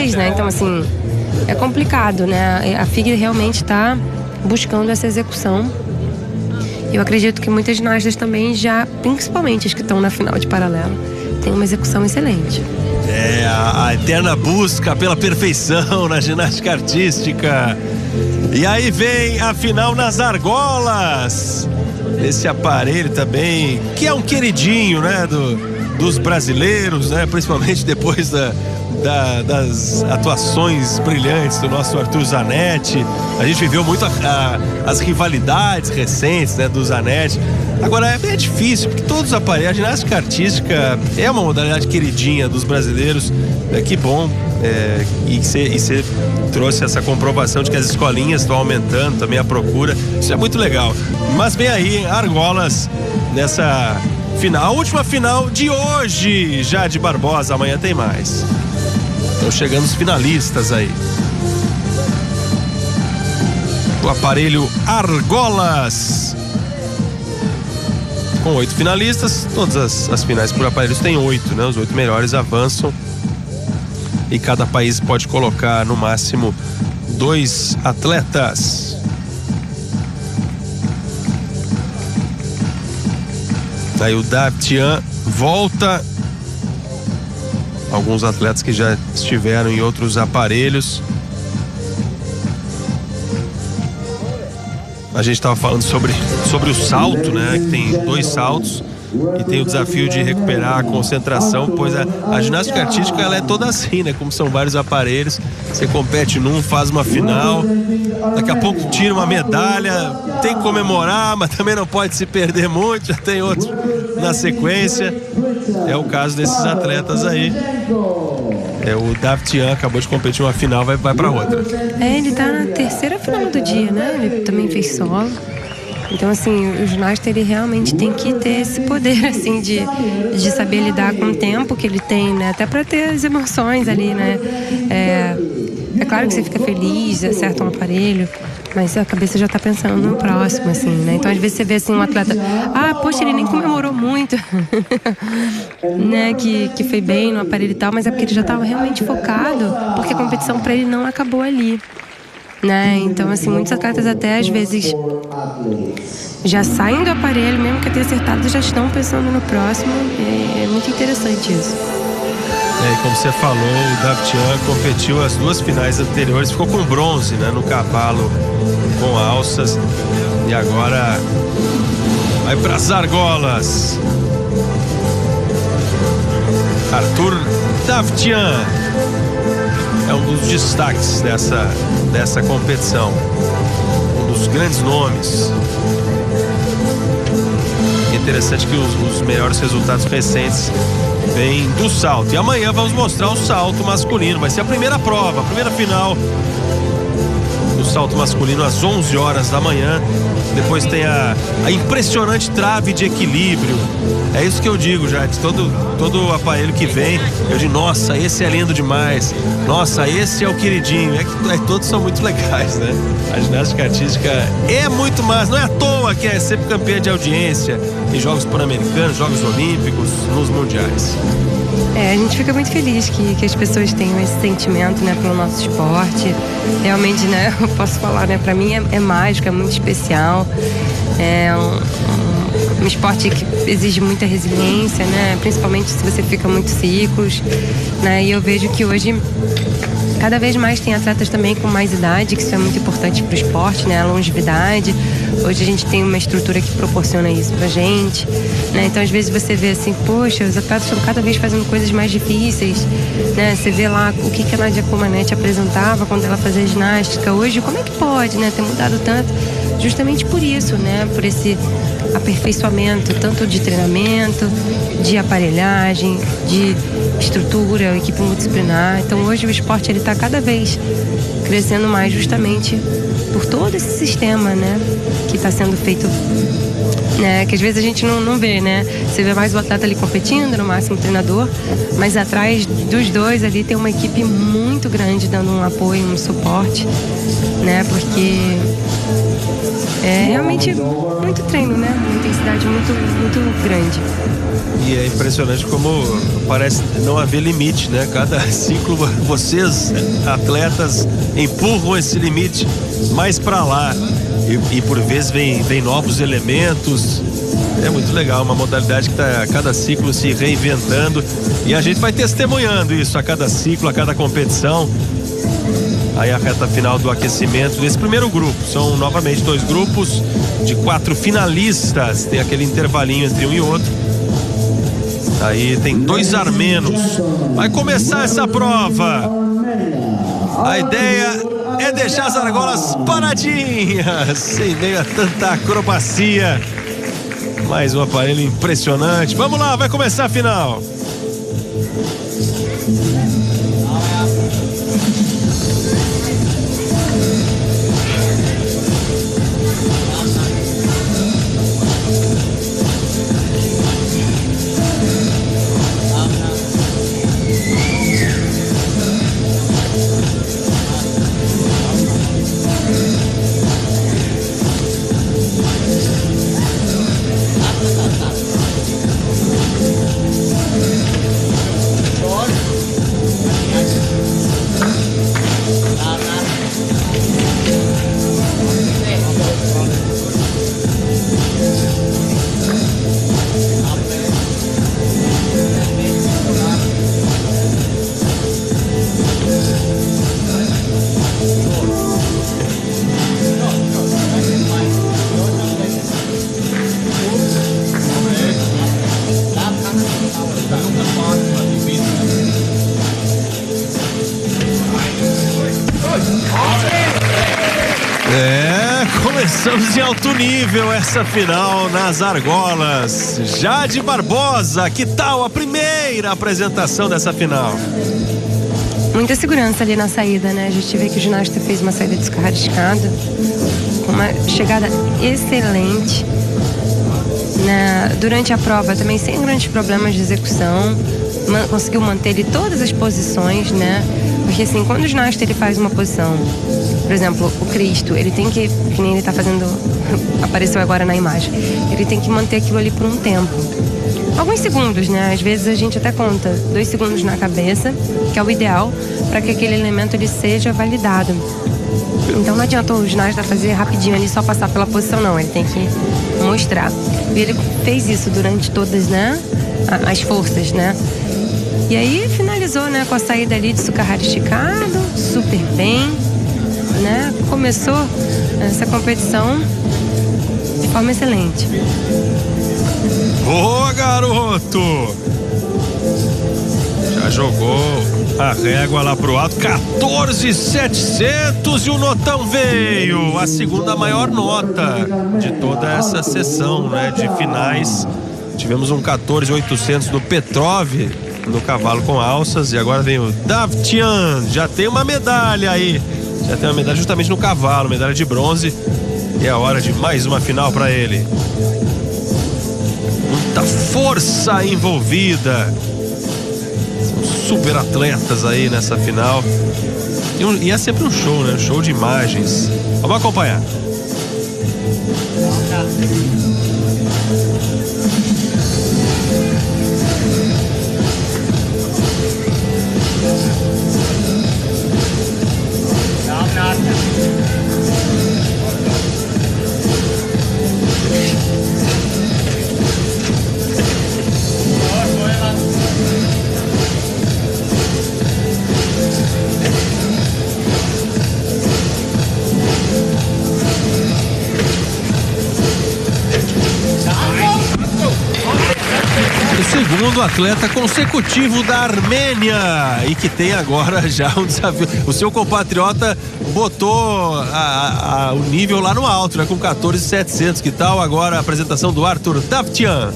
vez, né? Então, assim, é complicado, né? A FIG realmente está buscando essa execução. Eu acredito que muitas ginastas também já, principalmente as que estão na final de paralelo, têm uma execução excelente. É a eterna busca pela perfeição na ginástica artística. E aí vem a final nas argolas. Esse aparelho também, que é um queridinho, né, dos brasileiros, né, principalmente depois das atuações brilhantes do nosso Arthur Zanetti. A gente viveu muito as rivalidades recentes, né, do Zanetti. Agora é bem difícil, porque todos os aparelhos, a ginástica artística é uma modalidade queridinha dos brasileiros. Que bom, e você trouxe essa comprovação de que as escolinhas estão aumentando também a procura. Isso é muito legal. Mas vem aí argolas nessa final, a última final de hoje, Jade Barbosa. Amanhã tem mais. Estão chegando os finalistas aí. O aparelho argolas, com 8 finalistas. Todas as finais por aparelhos têm 8, né? Os 8 melhores avançam. E cada país pode colocar no máximo 2 atletas. Aí o Davtian volta. Alguns atletas que já estiveram em outros aparelhos. A gente estava falando sobre o salto, né? Que tem 2 saltos e tem o desafio de recuperar a concentração, pois a ginástica artística ela é toda assim, né? Como são vários aparelhos, você compete num, faz uma final, daqui a pouco tira uma medalha, tem que comemorar, mas também não pode se perder muito, já tem outro na sequência. É o caso desses atletas aí. O Davtian acabou de competir uma final, vai para outra. Ele tá na terceira final do dia, né? Ele também fez solo. Então, assim, o ginasta, ele realmente tem que ter esse poder, assim, de saber lidar com o tempo que ele tem, né? Até para ter as emoções ali, né? É claro que você fica feliz, acerta um aparelho, mas a cabeça já tá pensando no próximo, assim, né? Então, às vezes você vê, assim, um atleta, poxa, ele nem comemorou muito, né? Que foi bem no aparelho e tal, mas é porque ele já tava realmente focado, porque a competição para ele não acabou ali. Né? Então, assim, muitos atletas até às vezes já saem do aparelho, mesmo que tenha acertado, já estão pensando no próximo. É muito interessante isso. Como você falou, o Davtian competiu as 2 finais anteriores, ficou com bronze, né, no cavalo com alças, e agora vai para as argolas. Arthur Davtian é um dos destaques dessa competição, um dos grandes nomes. É interessante que os melhores resultados recentes vêm do salto. E amanhã vamos mostrar o salto masculino. Vai ser a primeira prova, a primeira final do salto masculino às 11 horas da manhã. Depois tem a impressionante trave de equilíbrio. É isso que eu digo, já. Todo aparelho que vem, eu digo, nossa, esse é lindo demais. Nossa, esse é o queridinho. Todos são muito legais, né? A ginástica artística é muito mais. Não é à toa que é sempre campeã de audiência em Jogos Pan-Americanos, Jogos Olímpicos, nos Mundiais. A gente fica muito feliz que as pessoas tenham esse sentimento, né, pelo nosso esporte. Realmente, né, eu posso falar, né, pra mim é mágico, é muito especial. É um esporte que exige muita resiliência, né, principalmente se você fica muitos ciclos, né, e eu vejo que hoje cada vez mais tem atletas também com mais idade, que isso é muito importante para o esporte, né, a longevidade. Hoje a gente tem uma estrutura que proporciona isso pra gente, né? Então às vezes você vê assim, poxa, os atletas estão cada vez fazendo coisas mais difíceis, né? Você vê lá o que a Nadia Comaneci apresentava quando ela fazia ginástica. Hoje, como é que pode, né, ter mudado tanto? Justamente por isso, né? Por esse aperfeiçoamento, tanto de treinamento, de aparelhagem, de estrutura, equipe multidisciplinar. Então hoje o esporte ele está cada vez crescendo mais justamente por todo esse sistema, né, que está sendo feito, né, que às vezes a gente não vê, né? Você vê mais o atleta ali competindo, no máximo o treinador, mas atrás dos dois ali tem uma equipe muito grande dando um apoio, um suporte, né? Porque É realmente muito treino, né? Uma intensidade muito grande. E é impressionante como parece não haver limite, né? Cada ciclo vocês, atletas, empurram esse limite mais para lá. E por vezes vem novos elementos. É muito legal, uma modalidade que está a cada ciclo se reinventando. E a gente vai testemunhando isso a cada ciclo, a cada competição. Aí a reta final do aquecimento desse primeiro grupo. São novamente 2 grupos de 4 finalistas. Tem aquele intervalinho entre um e outro. Aí tem 2 armenos. Vai começar essa prova. A ideia é deixar as argolas paradinhas, sem meio a tanta acrobacia. Mais um aparelho impressionante. Vamos lá, vai começar a final. Começamos em alto nível essa final nas argolas. Jade Barbosa, que tal a primeira apresentação dessa final? Muita segurança ali na saída, né? A gente vê que o ginasta fez uma saída descarrascada, com uma chegada excelente. Durante a prova também sem grandes problemas de execução, conseguiu manter ali todas as posições, né? Porque assim, quando o ginasta ele faz uma posição, por exemplo, o Cristo, ele tem que nem ele tá fazendo, apareceu agora na imagem, ele tem que manter aquilo ali por um tempo. Alguns segundos, né? Às vezes a gente até conta 2 segundos na cabeça, que é o ideal para que aquele elemento ele seja validado. Então não adianta o ginasta fazer rapidinho ali, só passar pela posição, não. Ele tem que mostrar. E ele fez isso durante todas, né, as forças, né? E aí finalizou, né, com a saída ali de Sukahara esticado, super bem, né? Começou essa competição de forma excelente. Boa, garoto! Já jogou a régua lá pro alto, 14.700 e o notão veio, a segunda maior nota de toda essa sessão, né, de finais. Tivemos um 14.800 do Petrov no cavalo com alças e agora vem o Davtyan, já tem uma medalha aí, já tem uma medalha justamente no cavalo, medalha de bronze, e é a hora de mais uma final para ele. Muita força envolvida, são super atletas aí nessa final, e é sempre um show, né? Um show de imagens. Vamos acompanhar. Segundo atleta consecutivo da Armênia e que tem agora já um desafio. O seu compatriota botou o nível lá no alto, né, com 14.700. Que tal agora a apresentação do Arthur Davtyan?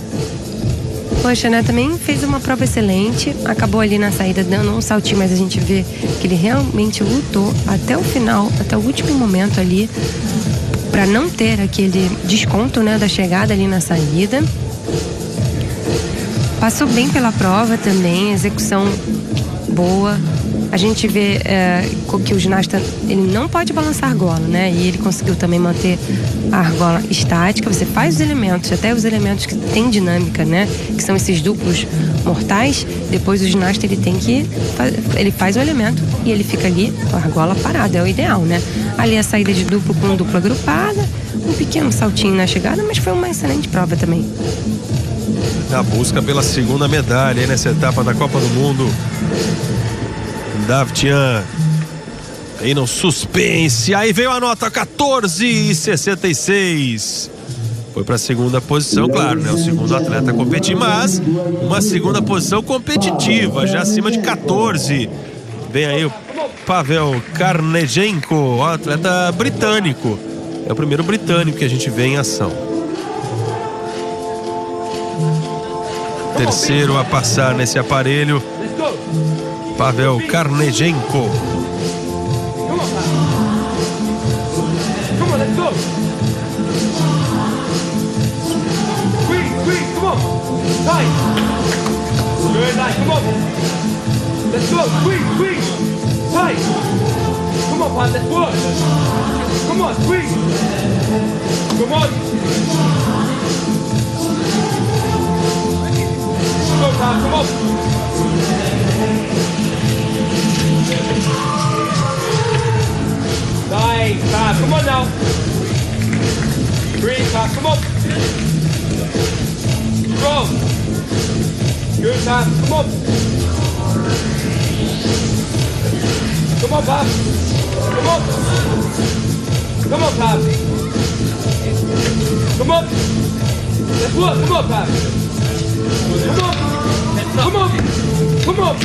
Poxa, né, também fez uma prova excelente, acabou ali na saída dando um saltinho, mas a gente vê que ele realmente lutou até o final, até o último momento ali, para não ter aquele desconto, né, da chegada ali na saída. Passou bem pela prova também, execução boa, a gente vê que o ginasta ele não pode balançar a argola, né? E ele conseguiu também manter a argola estática. Você faz os elementos, até os elementos que tem dinâmica, né? Que são esses duplos mortais. Depois o ginasta ele faz o elemento e ele fica ali com a argola parada, é o ideal, né? Ali a saída de duplo com dupla agrupada, um pequeno saltinho na chegada, mas foi uma excelente prova também. Na busca pela segunda medalha aí nessa etapa da Copa do Mundo. Davtyan aí no suspense. Aí veio a nota 14,66. Foi para a segunda posição, claro, né? O segundo atleta a competir, mas uma segunda posição competitiva, já acima de 14. Vem aí o Pavel Karnejenko, atleta britânico. É o primeiro britânico que a gente vê em ação. Terceiro a passar nesse aparelho, Pavel Karnejenko. Nice, come on now. Breathe, come on. Strong. Good, come on. Come on, Pap. Come on. Come on, Pap. Come on. Let's work, come on, Pap. Come on. Come on. Come on.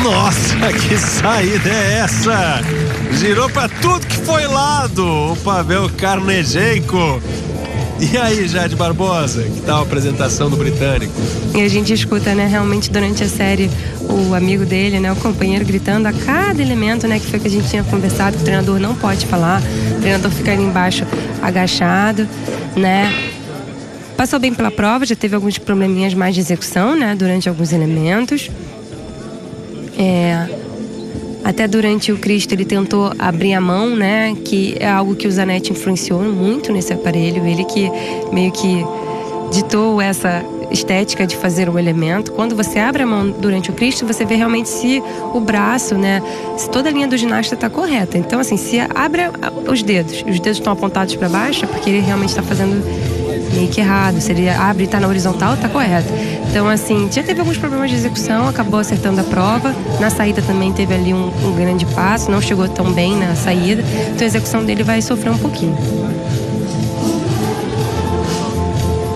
Nossa, que saída é essa? Girou para tudo que foi lado o Pavel Karnejenko. E aí, Jade Barbosa, que tal a apresentação do britânico? E a gente escuta, né, realmente durante a série o amigo dele, né, o companheiro gritando a cada elemento, né, que foi que a gente tinha conversado, que o treinador não pode falar, o treinador fica ali embaixo agachado, né. Passou bem pela prova, já teve alguns probleminhas mais de execução, né, durante alguns elementos. Até durante o Cristo ele tentou abrir a mão, né? Que é algo que o Zanetti influenciou muito nesse aparelho. Ele que meio que ditou essa estética de fazer o elemento. Quando você abre a mão durante o Cristo, você vê realmente se o braço, né? Se toda a linha do ginasta está correta. Então, assim, se abre os dedos estão apontados para baixo, é porque ele realmente está fazendo meio que errado. Se ele abre e está na horizontal, está correto. Então, assim, já teve alguns problemas de execução, acabou acertando a prova. Na saída também teve ali um grande passo, não chegou tão bem na saída. Então a execução dele vai sofrer um pouquinho.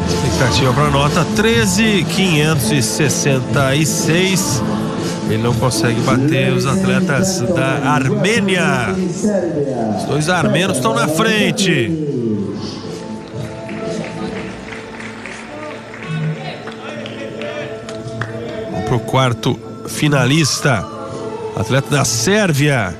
Expectativa para a nota 13.566. Ele não consegue bater os atletas da Armênia. Os dois armênios estão na frente. Para o quarto finalista, atleta da Sérvia.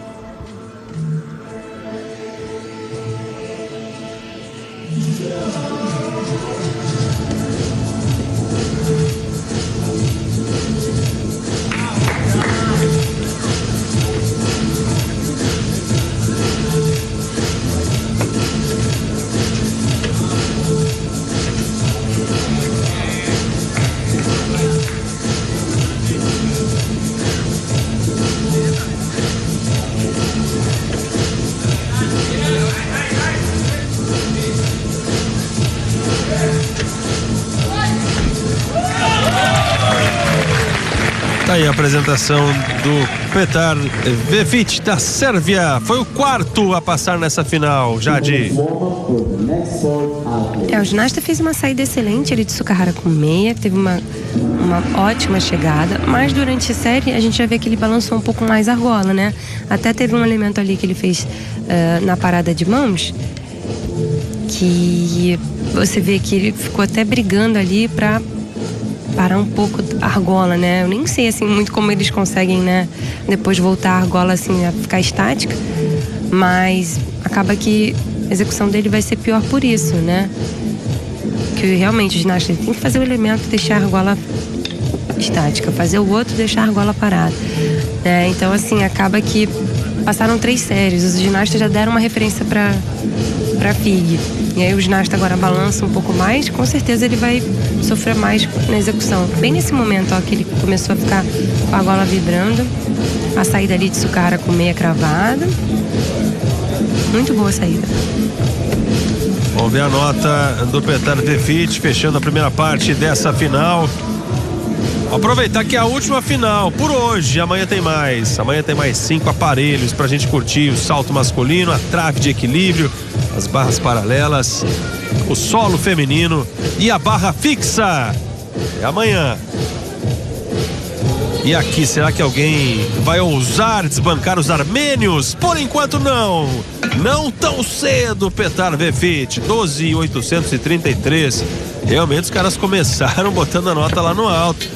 Tá aí a apresentação do Petar Vefic da Sérvia. Foi o quarto a passar nessa final, Jade. O ginasta fez uma saída excelente ali de Sukahara com meia, teve uma ótima chegada, mas durante a série a gente já vê que ele balançou um pouco mais a argola, né? Até teve um elemento ali que ele fez na parada de mãos, que você vê que ele ficou até brigando ali pra parar um pouco a argola, né? Eu nem sei assim muito como eles conseguem, né, depois voltar a argola assim a ficar estática, mas acaba que a execução dele vai ser pior por isso, né? Que realmente o ginasta tem que fazer o elemento, deixar a argola estática, fazer o outro, deixar a argola parada. né? Então, assim, acaba que passaram 3 séries. Os ginastas já deram uma referência pra FIG. E aí o ginasta agora balança um pouco mais, com certeza ele vai sofrer mais na execução. Bem nesse momento, ó, que ele começou a ficar com a gola vibrando, a saída ali de Tsukahara com meia cravada. Muito boa a saída. Vamos ver a nota do Petar Vefic, fechando a primeira parte dessa final. Aproveitar que é a última final por hoje. Amanhã tem mais. Amanhã tem mais 5 aparelhos pra gente curtir: o salto masculino, a trave de equilíbrio, as barras paralelas, o solo feminino e a barra fixa. É amanhã. E aqui, será que alguém vai ousar desbancar os armênios? Por enquanto não. Não tão cedo, Petar Vefic, 12.833. Realmente os caras começaram botando a nota lá no alto.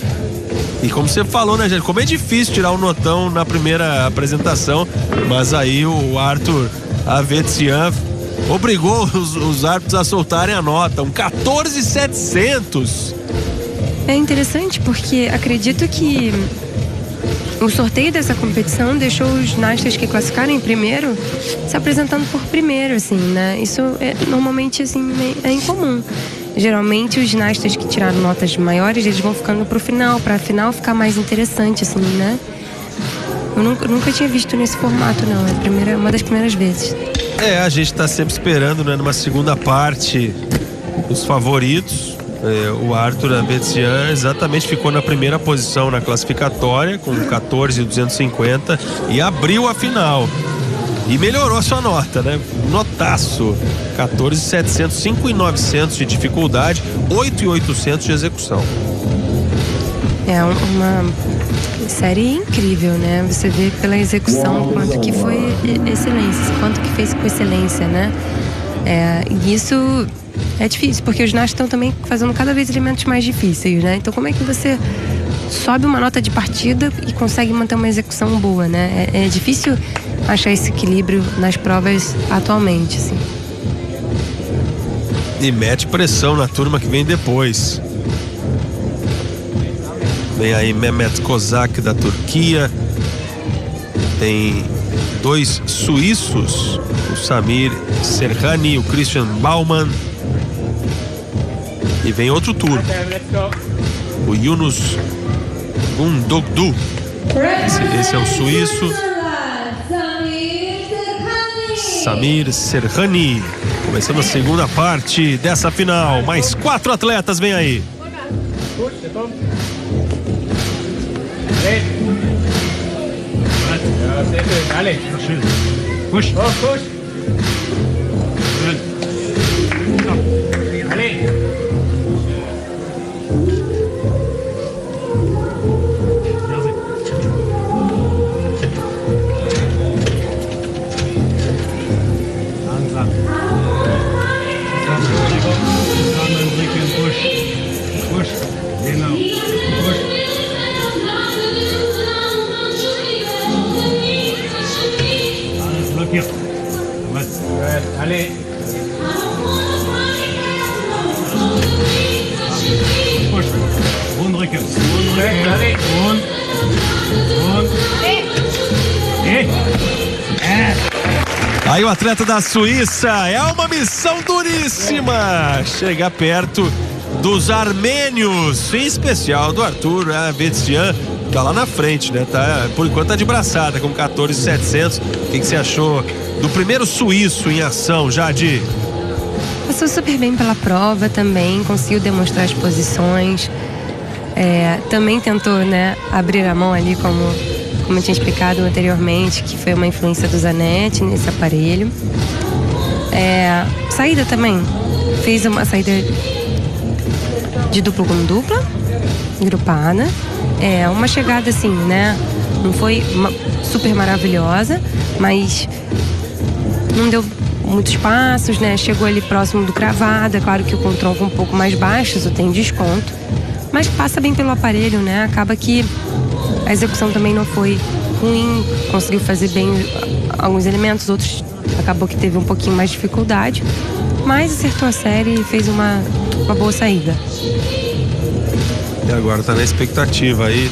E como você falou, né, gente? Como é difícil tirar um notão na primeira apresentação. Mas aí o Arthur Avetsian obrigou os árbitros a soltarem a nota. Um 14.700. É interessante porque acredito que o sorteio dessa competição deixou os ginastas que classificaram em primeiro se apresentando por primeiro, assim, né? Isso normalmente, assim, é incomum. Geralmente os ginastas que tiraram notas maiores, eles vão ficando pro final, pra final ficar mais interessante, assim, né? Eu nunca tinha visto nesse formato, não. É uma das primeiras vezes. A gente tá sempre esperando, né, numa segunda parte, os favoritos. O Arthur Avetsian exatamente ficou na primeira posição na classificatória com 14.250 e abriu a final e melhorou a sua nota, né? Notaço, 14.700, 5.900 de dificuldade, 8.800 de execução. É uma série incrível, né? Você vê pela execução quanto que foi excelência, quanto que fez com excelência, né? E isso é difícil, porque os ginastas estão também fazendo cada vez elementos mais difíceis, né? Então como é que você sobe uma nota de partida e consegue manter uma execução boa, né? É difícil achar esse equilíbrio nas provas atualmente, assim. E mete pressão na turma que vem depois. Vem aí Mehmet Kozak da Turquia. Tem 2 suíços, o Samir Serhani e o Christian Baumann. E vem outro turno, o Yunus Gundogdu. Esse é o suíço Samir Serhani. Começando a segunda parte dessa final. Mais 4 atletas, vem aí. Push. Push. Aí o atleta da Suíça, é uma missão duríssima chegar perto dos armênios, em especial do Arthur Avetsian, tá lá na frente, né? Por enquanto tá de braçada com 14.700. O que você achou do primeiro suíço em ação, Jade? Passou super bem pela prova também, conseguiu demonstrar as posições. Também tentou, né, abrir a mão ali, como eu tinha explicado anteriormente, que foi uma influência do Zanetti nesse aparelho. Saída também, fez uma saída de duplo com dupla, grupada. Uma chegada assim, né, não foi super maravilhosa, mas não deu muitos passos, né, chegou ali próximo do cravado. É claro que o com tronco um pouco mais baixo, isso tem desconto, mas passa bem pelo aparelho, né, acaba que a execução também não foi ruim, conseguiu fazer bem alguns elementos, outros acabou que teve um pouquinho mais de dificuldade, mas acertou a série e fez uma boa saída. E agora tá na expectativa aí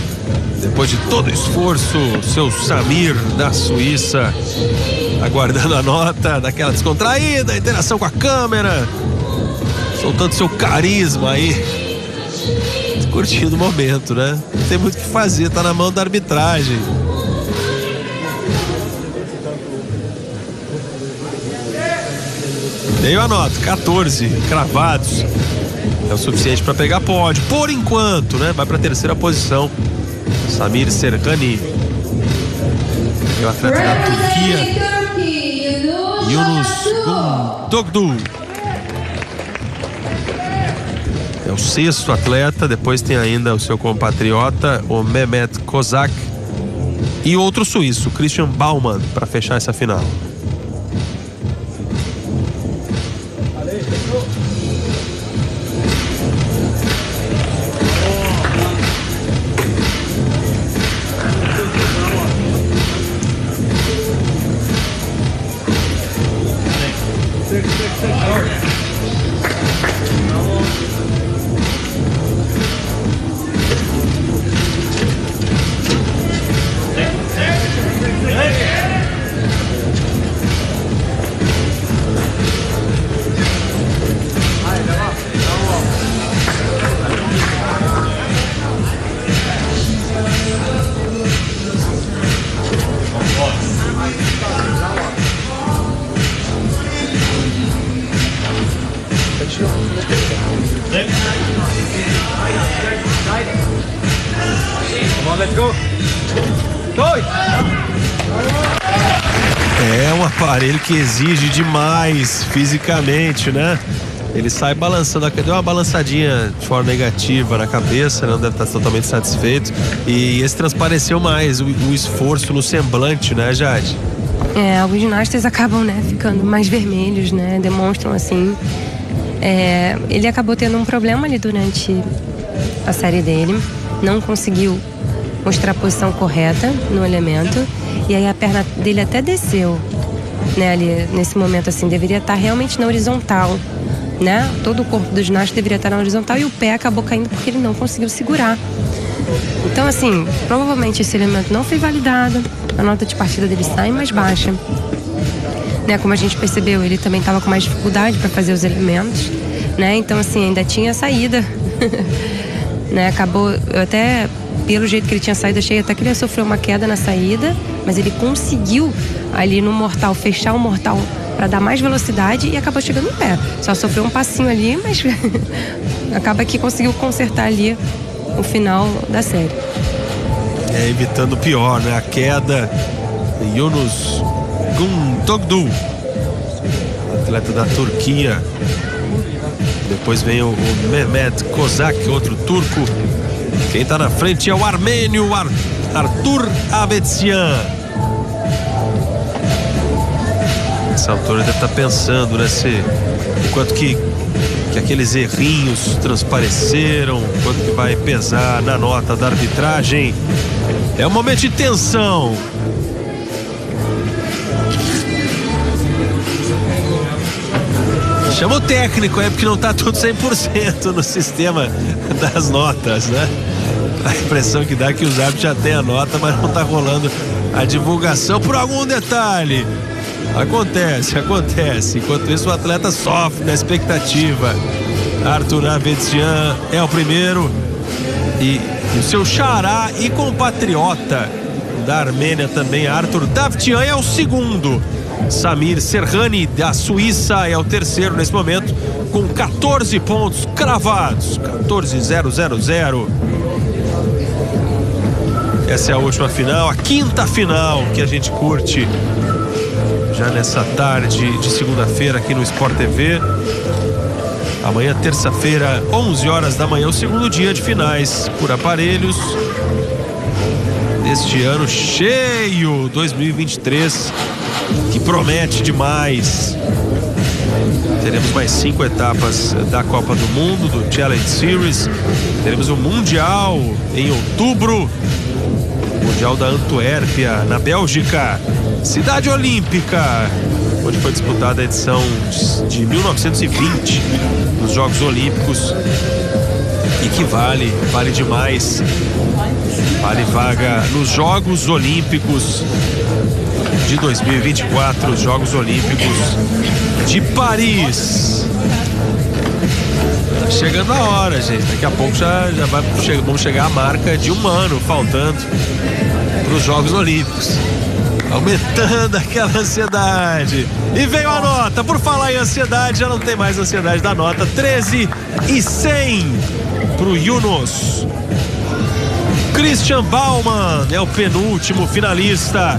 Depois de todo o esforço, seu Samir da Suíça aguardando a nota, daquela descontraída, interação com a câmera, soltando seu carisma aí, curtindo o momento, né? Não tem muito o que fazer, tá na mão da arbitragem. Veio a nota, 14 cravados. É o suficiente para pegar pódio, por enquanto, né? Vai para a terceira posição. Samir Serhani, o atleta da Turquia. Yunus Gundogdu é o 6º atleta. Depois tem ainda o seu compatriota, o Mehmet Kozak, e outro suíço, Christian Baumann, para fechar essa final. É um aparelho que exige demais fisicamente, né? Ele sai balançando, deu uma balançadinha de forma negativa na cabeça, não deve estar totalmente satisfeito. E esse transpareceu mais o esforço no semblante, né, Jade? Alguns ginastas acabam, né, ficando mais vermelhos, né? Demonstram assim. Ele acabou tendo um problema ali durante a série dele, não conseguiu mostrar a posição correta no elemento, e aí a perna dele até desceu, né, ali nesse momento, assim, deveria estar realmente na horizontal, né? Todo o corpo do ginasta deveria estar na horizontal e o pé acabou caindo porque ele não conseguiu segurar. Então, assim, provavelmente esse elemento não foi validado, a nota de partida dele sai mais baixa, né? Como a gente percebeu, ele também estava com mais dificuldade para fazer os elementos, né? Então, assim, ainda tinha saída, né? Acabou, eu até, pelo jeito que ele tinha saído, achei até que ele ia sofrer uma queda na saída, mas ele conseguiu ali no mortal, fechar o mortal para dar mais velocidade e acabou chegando no pé. Só sofreu um passinho ali, mas acaba que conseguiu consertar ali o final da série. Evitando o pior, né? A queda. Yunus Gundogdu, atleta da Turquia. Depois vem o Mehmet Kozak, outro turco. Quem tá na frente é o armênio Artur Avetsyan. Essa altura deve estar pensando, né? Enquanto que aqueles errinhos transpareceram, quanto que vai pesar na nota da arbitragem. É um momento de tensão. Chama o técnico, porque não tá tudo 100% no sistema das notas, né? A impressão que dá é que os árbitros já têm a nota, mas não tá rolando a divulgação por algum detalhe. Acontece. Enquanto isso, o atleta sofre da expectativa. Artur Avetsyan é o primeiro e o seu xará e compatriota da Armênia também, Artur Davtyan, é o segundo. Samir Serhani da Suíça é o terceiro nesse momento, com 14 pontos cravados. 14.000. Essa é a última final, a quinta final que a gente curte já nessa tarde de segunda-feira aqui no Sport TV. Amanhã, terça-feira, 11 horas da manhã, o segundo dia de finais por aparelhos deste ano cheio, 2023, que promete demais. Teremos mais 5 etapas da Copa do Mundo, do Challenge Series. Teremos o Mundial em outubro, Mundial da Antuérpia, na Bélgica, cidade olímpica, onde foi disputada a edição de 1920 dos Jogos Olímpicos, e que vale demais Vale vaga nos Jogos Olímpicos de 2024, os Jogos Olímpicos de Paris. Tá chegando a hora, gente. Daqui a pouco vamos chegar à marca de 1 ano faltando para os Jogos Olímpicos. Aumentando aquela ansiedade. E veio a nota. Por falar em ansiedade, já não tem mais ansiedade da nota. 13,100 pro Yunus. Christian Baumann é o penúltimo finalista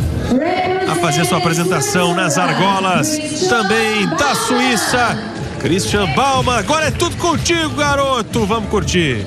a fazer sua apresentação nas argolas, também da Suíça. Christian Baumann, agora é tudo contigo, garoto. Vamos curtir.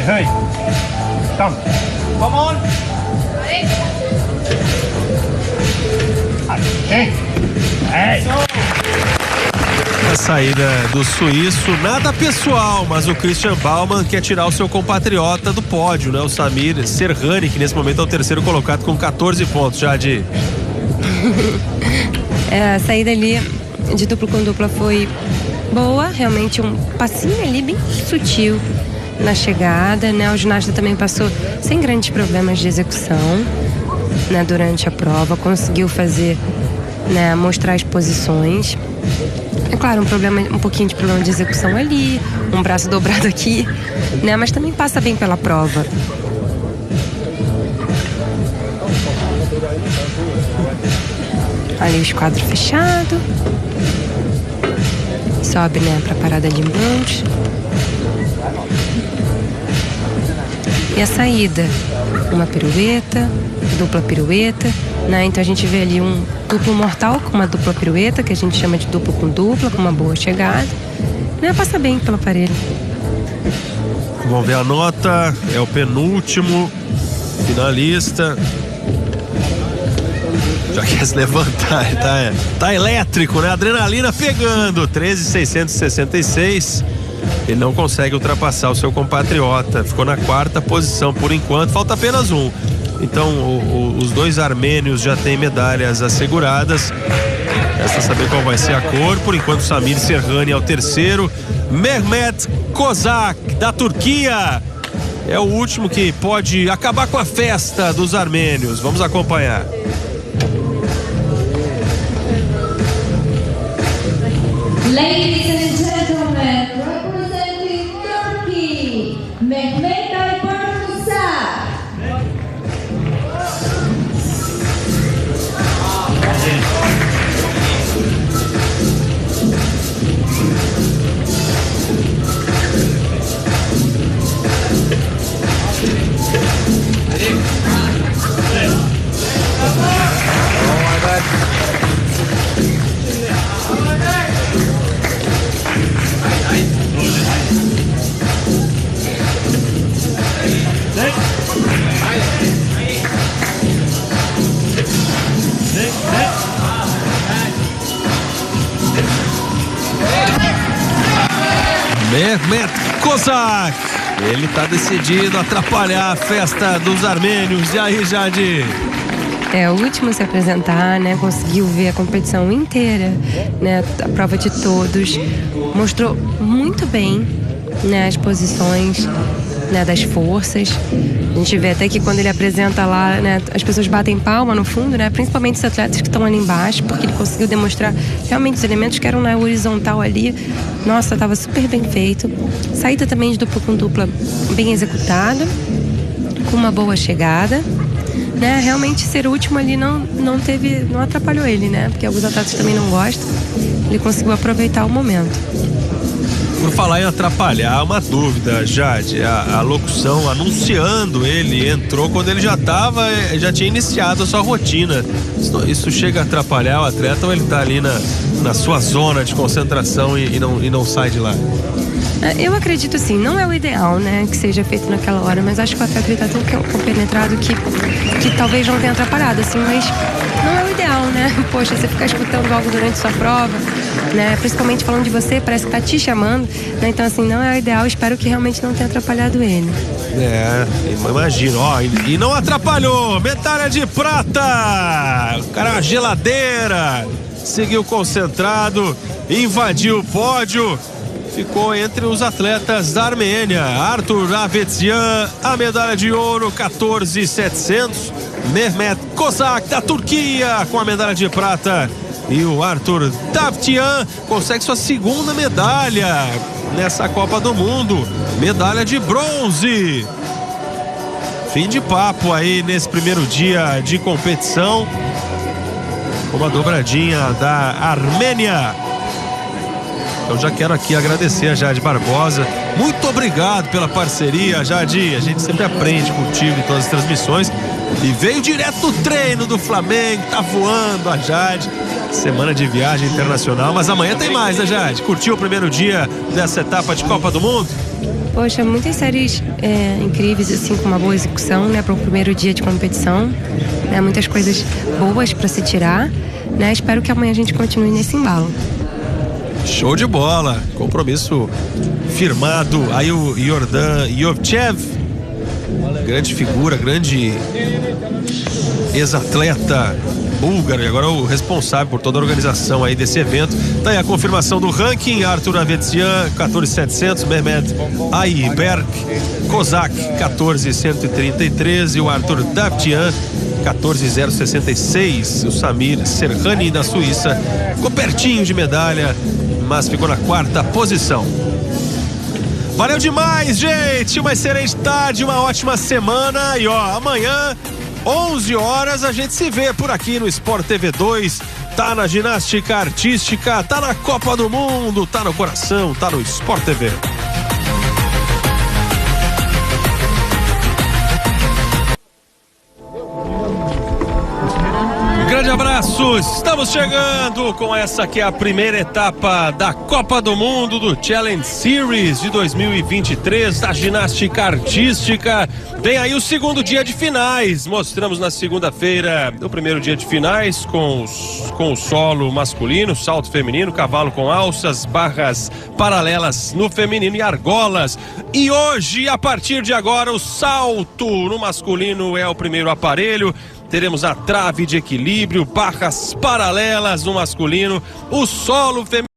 Hey, come on. Hey. A saída do suíço, nada pessoal, mas o Christian Baumann quer tirar o seu compatriota do pódio, né? O Samir Serrani, que nesse momento é o terceiro colocado com 14 pontos, Jade. A saída ali de duplo com dupla foi boa, realmente um passinho ali bem sutil na chegada, né? O ginasta também passou sem grandes problemas de execução, né? Durante a prova, conseguiu fazer, né? Mostrar as posições. É claro, um pouquinho de problema de execução ali, um braço dobrado aqui, né? Mas também passa bem pela prova. Ali o esquadro fechado. Sobe, né, pra parada de mãos. E a saída, uma pirueta, dupla pirueta, né? Então a gente vê ali um duplo mortal com uma dupla pirueta, que a gente chama de duplo com dupla, com uma boa chegada, né? Passa bem pelo aparelho. Vamos ver a nota, é o penúltimo finalista. Já quer se levantar, tá elétrico, né? Adrenalina pegando, 13.666. Ele não consegue ultrapassar o seu compatriota, ficou na 4ª posição por enquanto, falta apenas um. Então os dois armênios já têm medalhas asseguradas. Resta saber qual vai ser a cor. Por enquanto Samir Serrani é o terceiro. Mehmet Kozak, da Turquia, é o último que pode acabar com a festa dos armênios. Vamos acompanhar. Ladies and gentlemen, representing Turkey, Mehmet Kozak. Mehmet Kozak, ele tá decidido a atrapalhar a festa dos armênios. E aí, Jade? É o último a se apresentar, né? Conseguiu ver a competição inteira, né? A prova de todos. Mostrou muito bem, né? As posições, né? Das forças. A gente vê até que quando ele apresenta lá, né? As pessoas batem palma no fundo, né? Principalmente os atletas que estão ali embaixo, porque ele conseguiu demonstrar realmente os elementos que eram na horizontal ali. Nossa, estava super bem feito. Saída também de dupla com dupla bem executada, com uma boa chegada. Né, realmente ser o último ali não atrapalhou ele, né? Porque alguns atletas também não gostam. Ele conseguiu aproveitar o momento. Por falar em atrapalhar, uma dúvida, Jade. A locução anunciando ele entrou quando ele já tinha iniciado a sua rotina. Isso chega a atrapalhar o atleta ou ele tá ali na sua zona de concentração e não sai de lá? Eu acredito assim, não é o ideal, né, que seja feito naquela hora, mas acho que o atleta está tão compenetrado que talvez não tenha atrapalhado, assim, mas não é o ideal, né? Poxa, você ficar escutando algo durante sua prova, né, principalmente falando de você, parece que tá te chamando, né, então assim, não é o ideal, espero que realmente não tenha atrapalhado ele. Imagino, ó, e não atrapalhou, medalha de prata, o cara é uma geladeira, seguiu concentrado, invadiu o pódio. Ficou entre os atletas da Armênia. Artur Avetsian, a medalha de ouro, 14.700. Mehmet Kozak, da Turquia, com a medalha de prata. E o Artur Davtyan consegue sua segunda medalha nessa Copa do Mundo. Medalha de bronze. Fim de papo aí nesse primeiro dia de competição. Uma dobradinha da Armênia. Eu já quero aqui agradecer a Jade Barbosa. Muito obrigado pela parceria, Jade. A gente sempre aprende contigo em todas as transmissões. E veio direto do treino do Flamengo. Tá voando a Jade. Semana de viagem internacional. Mas amanhã tem mais, né, Jade? Curtiu o primeiro dia dessa etapa de Copa do Mundo? Poxa, muitas séries incríveis, assim, com uma boa execução, né, para o primeiro dia de competição. Né, muitas coisas boas para se tirar. Né, espero que amanhã a gente continue nesse embalo. Show de bola, compromisso firmado. Aí o Yordan Yovchev, grande figura, grande ex-atleta búlgaro e agora o responsável por toda a organização aí desse evento. Tá aí a confirmação do ranking: Artur Avetsian, 14.700, Mehmet Ayberk Kozak, 14.133 e o Artur Davtyan, 14.066. O Samir Serhani da Suíça ficou pertinho de medalha, mas ficou na quarta posição. Valeu demais, gente! Uma excelente tarde, uma ótima semana. E ó, amanhã, 11 horas, a gente se vê por aqui no Sport TV 2. Tá na ginástica artística, tá na Copa do Mundo, tá no coração, tá no Sport TV. Grande abraço, estamos chegando com essa que é a primeira etapa da Copa do Mundo do Challenge Series de 2023 da ginástica artística. Vem aí o segundo dia de finais, mostramos na segunda-feira o primeiro dia de finais com o solo masculino, salto feminino, cavalo com alças, barras paralelas no feminino e argolas. E hoje, a partir de agora, o salto no masculino é o primeiro aparelho. Teremos a trave de equilíbrio, barras paralelas no masculino, o solo feminino.